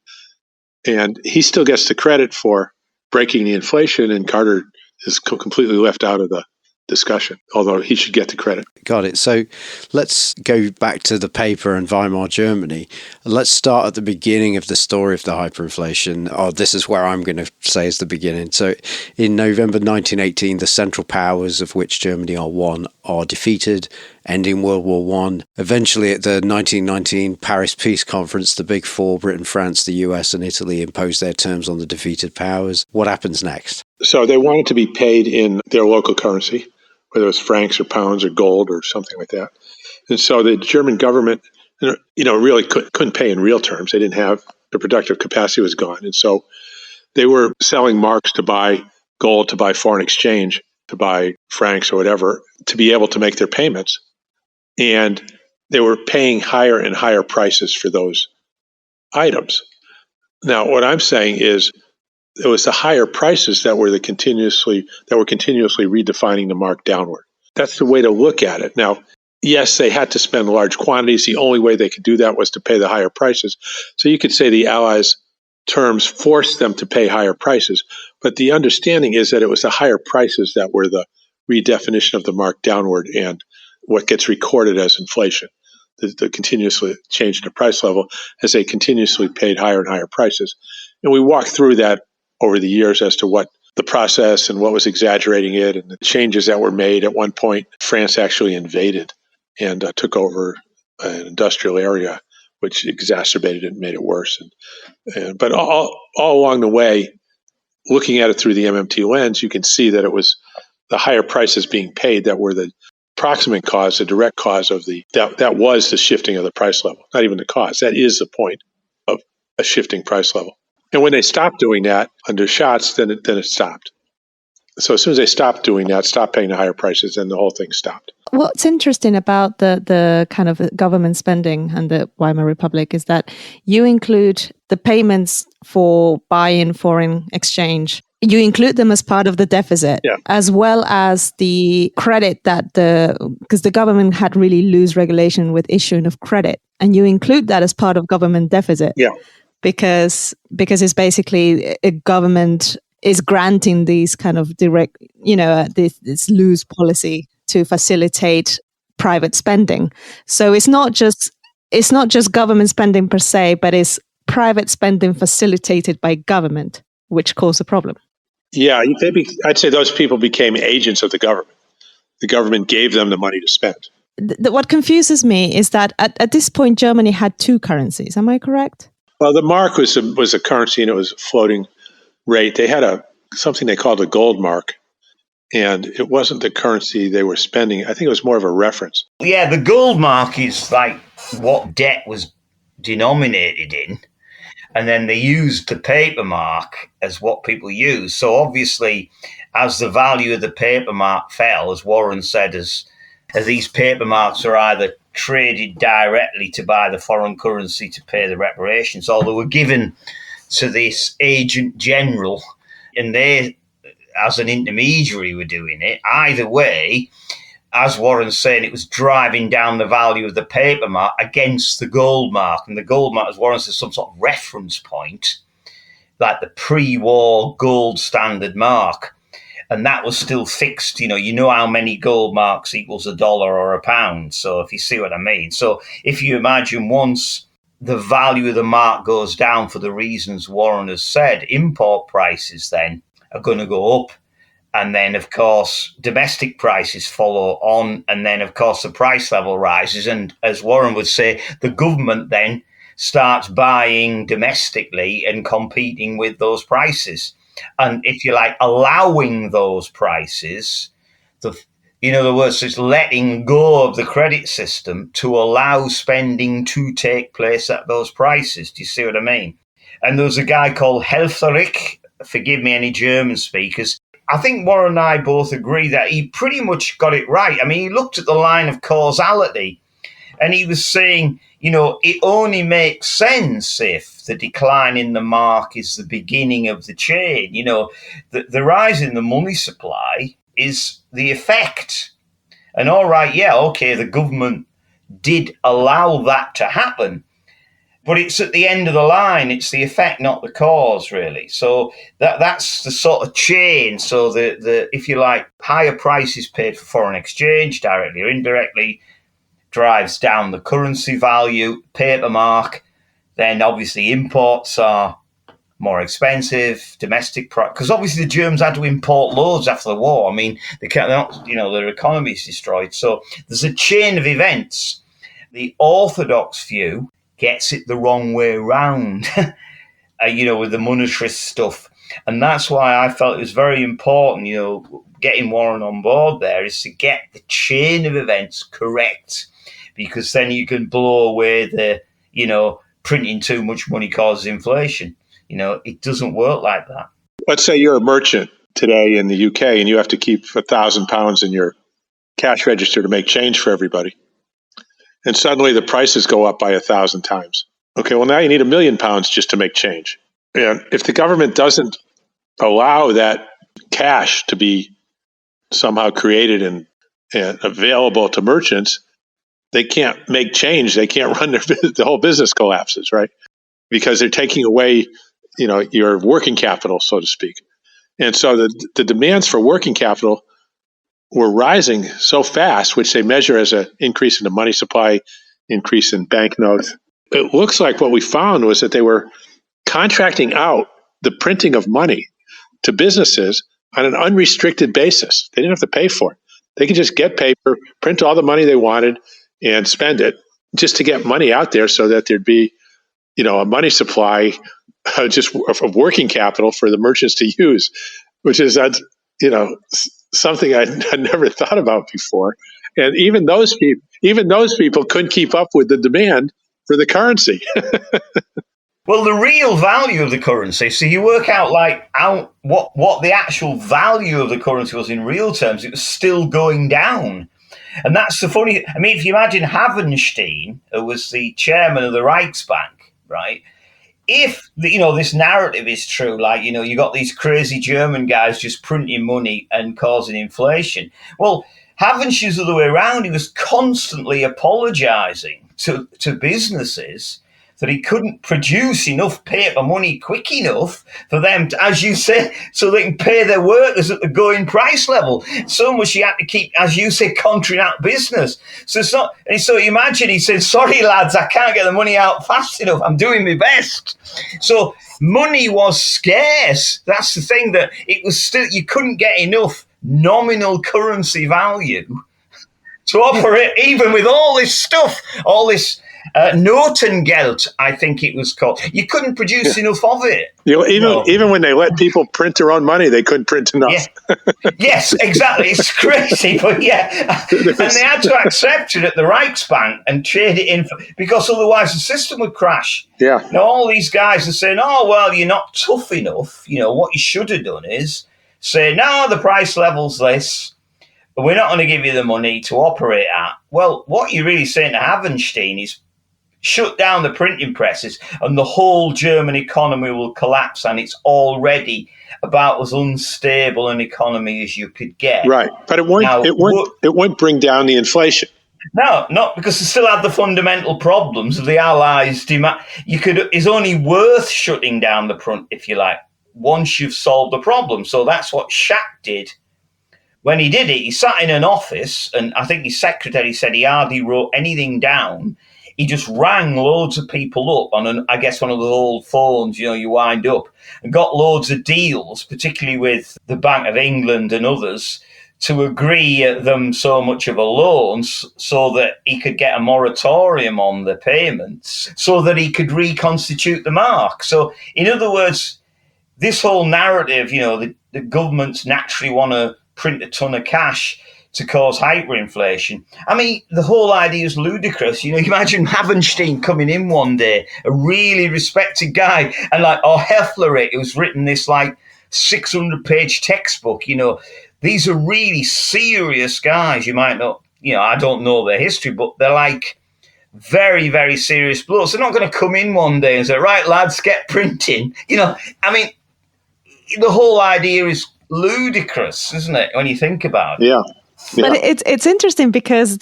And he still gets the credit for breaking the inflation, and Carter is completely left out of the discussion, although he should get the credit. Got it. So let's go back to the paper in Weimar, Germany. Let's start at the beginning of the story of the hyperinflation. This is where I'm going to say is the beginning. So in November 1918, the Central Powers, of which Germany are one, are defeated, ending World War I. Eventually, at the 1919 Paris Peace Conference, the Big Four, Britain, France, the US, and Italy, imposed their terms on the defeated powers. What happens next? So they wanted to be paid in their local currency, whether it was francs or pounds or gold or something like that. And so the German government, really couldn't pay in real terms. They didn't have, the productive capacity was gone. And so They were selling marks to buy gold, to buy foreign exchange, to buy francs or whatever, to be able to make their payments. And they were paying higher and higher prices for those items. Now, what I'm saying is it was the higher prices that were continuously redefining the mark downward. That's the way to look at it. Now, yes, they had to spend large quantities. The only way they could do that was to pay the higher prices. So you could say the Allies' terms forced them to pay higher prices. But the understanding is that it was the higher prices that were the redefinition of the mark downward and what gets recorded as inflation, the continuously change in the price level as they continuously paid higher and higher prices. And we walked through that over the years as to what the process and what was exaggerating it and the changes that were made. At one point, France actually invaded and took over an industrial area, which exacerbated it and made it worse. But all along the way, looking at it through the MMT lens, you can see that it was the higher prices being paid that were the proximate cause, the direct cause of that was the shifting of the price level. Not even the cause. That is the point of a shifting price level. And when they stopped doing that under Schatz, then it stopped. So as soon as they stopped doing that, stopped paying the higher prices, then the whole thing stopped. What's interesting about the kind of government spending and the Weimar Republic is that you include the payments for buying foreign exchange. You include them as part of the deficit, as well as the credit because the government had really loose regulation with issuing of credit, and you include that as part of government deficit. Yeah. Because it's basically a government is granting these kind of direct, this loose policy to facilitate private spending. So it's not just government spending per se, but it's private spending facilitated by government, which caused a problem. Yeah, I'd say those people became agents of the government. The government gave them the money to spend. What confuses me is that at this point, Germany had two currencies. Am I correct? Well, the mark was a currency and it was a floating rate. They had something they called a gold mark, and it wasn't the currency they were spending. I think it was more of a reference. Yeah, the gold mark is like what debt was denominated in, and then they used the paper mark as what people use. So obviously, as the value of the paper mark fell, as Warren said, as these paper marks are either traded directly to buy the foreign currency to pay the reparations, or they were given to this agent general, and they, as an intermediary, were doing it. Either way, as Warren's saying, it was driving down the value of the paper mark against the gold mark. And the gold mark, as Warren says, some sort of reference point, like the pre-war gold standard mark. And that was still fixed. You know how many gold marks equals $1 or £1. So if you see what I mean. So if you imagine once the value of the mark goes down for the reasons Warren has said, import prices then are going to go up. And then, of course, domestic prices follow on. And then, of course, the price level rises. And as Warren would say, the government then starts buying domestically and competing with those prices. And if you like, allowing those prices, in other words, just letting go of the credit system to allow spending to take place at those prices. Do you see what I mean? And there was a guy called Helfferich, forgive me any German speakers. I think Warren and I both agree that he pretty much got it right. I mean, he looked at the line of causality and he was saying, it only makes sense if the decline in the mark is the beginning of the chain. The rise in the money supply is the effect. And all right, the government did allow that to happen. But it's at the end of the line. It's the effect, not the cause, really. So that's the sort of chain. So the if you like, higher prices paid for foreign exchange, directly or indirectly, drives down the currency value, paper mark. Then obviously imports are more expensive, domestic price. Because obviously the Germans had to import loads after the war. I mean, their economy is destroyed. So there's a chain of events. The orthodox view gets it the wrong way round, with the monetarist stuff. And that's why I felt it was very important, getting Warren on board there is to get the chain of events correct, because then you can blow away the, printing too much money causes inflation. It doesn't work like that. Let's say you're a merchant today in the UK and you have to keep £1,000 in your cash register to make change for everybody. And suddenly the prices go up by 1,000 times. Okay, well, now you need £1 million just to make change. And if the government doesn't allow that cash to be somehow created and available to merchants, they can't make change. They can't run the whole business collapses, right? Because they're taking away, your working capital, so to speak. And so the demands for working capital were rising so fast, which they measure as an increase in the money supply, increase in banknotes. It looks like what we found was that they were contracting out the printing of money to businesses on an unrestricted basis. They didn't have to pay for it. They could just get paper, print all the money they wanted, and spend it just to get money out there so that there'd be, a money supply just of working capital for the merchants to use, which is, something I'd never thought about before. And even those people couldn't keep up with the demand for the currency. Well, the real value of the currency, so you work out what the actual value of the currency was in real terms, it was still going down. And that's the funny, if you imagine Havenstein, who was the chairman of the Reichsbank, right? If, this narrative is true, you got these crazy German guys just printing money and causing inflation. Well, Havenstein's the other way around. He was constantly apologizing to businesses that he couldn't produce enough paper money quick enough for them to, as you say, so they can pay their workers at the going price level. So much he had to keep, as you say, contracting out business. So it's not, and so you imagine he said, sorry lads, I can't get the money out fast enough. I'm doing my best. So money was scarce. That's the thing, that it was still, you couldn't get enough nominal currency value to operate, even with all this stuff, all this Notengeld, I think it was called. You couldn't produce enough of it. Even when they let people print their own money, they couldn't print enough. Yeah. Yes, exactly. It's crazy, but yeah. And they had to accept it at the Reichsbank and trade it in, because otherwise the system would crash. Yeah. Now, all these guys are saying, oh, well, you're not tough enough. What you should have done is say, no, the price level's this, but we're not going to give you the money to operate at. Well, what you're really saying to Havenstein is, shut down the printing presses and the whole German economy will collapse, and it's already about as unstable an economy as you could get. Right, but it won't bring down the inflation. No, not because they still had the fundamental problems of the Allies' demand. It's only worth shutting down the front, if you like, once you've solved the problem. So that's what Schack did. When he did it, he sat in an office, and I think his secretary said he hardly wrote anything down. He just rang loads of people up on, one of those old phones, you wind up, and got loads of deals, particularly with the Bank of England and others, to agree them so much of a loan so that he could get a moratorium on the payments so that he could reconstitute the mark. So, in other words, this whole narrative, the governments naturally want to print a ton of cash to cause hyperinflation. The whole idea is ludicrous. You imagine Havenstein coming in one day, a really respected guy, and Heffler, who's written this 600-page textbook. These are really serious guys. You might not, I don't know their history, but they're very, very serious blokes. They're not going to come in one day and say, right, lads, get printing. The whole idea is ludicrous, isn't it, when you think about it? Yeah. But it's interesting because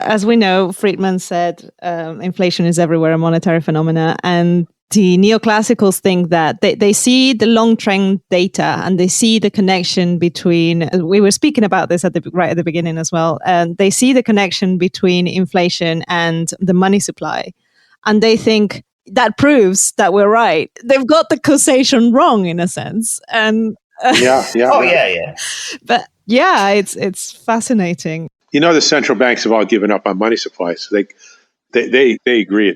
as we know, Friedman said inflation is everywhere, a monetary phenomena, and the neoclassicals think that they see the long trend data and they see the connection between. We were speaking about this right at the beginning as well, and they see the connection between inflation and the money supply, and they think that proves that we're right. They've got the causation wrong in a sense, and yeah. Oh yeah. But yeah, it's fascinating. The central banks have all given up on money supply, so they agree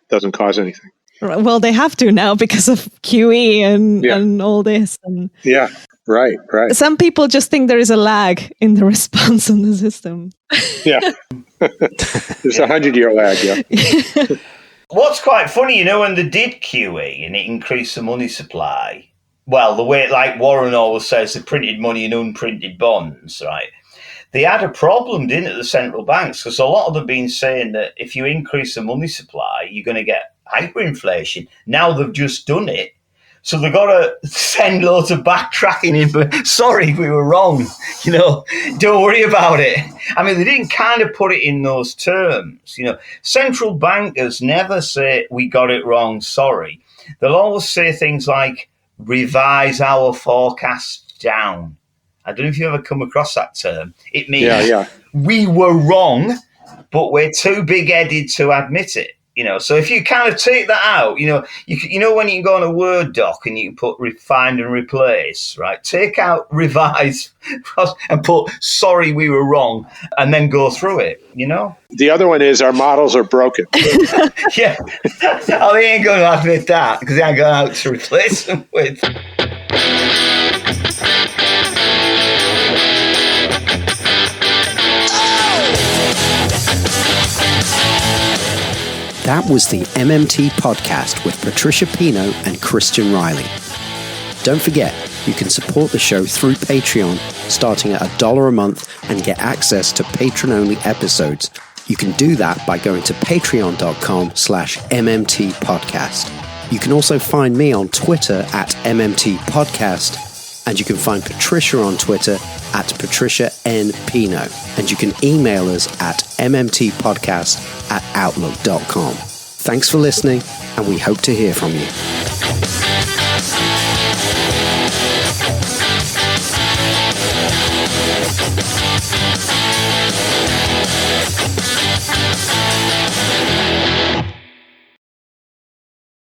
doesn't cause anything. Well, they have to now because of QE and all this. And yeah, right. Some people just think there is a lag in the response on the system. Yeah, there's a 100-year lag. Yeah. What's quite funny, when they did QE and it increased the money supply, well, the way, like Warren always says, they printed money in unprinted bonds, right? They had a problem, didn't it, the central banks? Because a lot of them have been saying that if you increase the money supply, you're going to get hyperinflation. Now they've just done it. So they've got to send loads of backtracking in, but sorry, we were wrong. Don't worry about it. I mean, they didn't kind of put it in those terms. Central bankers never say, we got it wrong, sorry. They'll always say things like, revise our forecast down. I don't know if you ever come across that term. It means we were wrong, but we're too big-headed to admit it. So if you kind of take that out, when you can go on a Word doc and you can put find and replace, right? Take out revise and put sorry we were wrong, and then go through it. The other one is our models are broken. Yeah, they ain't going to admit that because they ain't going out to replace them with. That was the MMT podcast with Patricia Pino and Christian Riley. Don't forget, you can support the show through Patreon, starting at $1 a month and get access to patron-only episodes. You can do that by going to patreon.com/MMT podcast. You can also find me on Twitter at MMT podcast, and you can find Patricia on Twitter at Patricia N. Pino. And you can email us at mmtpodcast@outlook.com. Thanks for listening, and we hope to hear from you.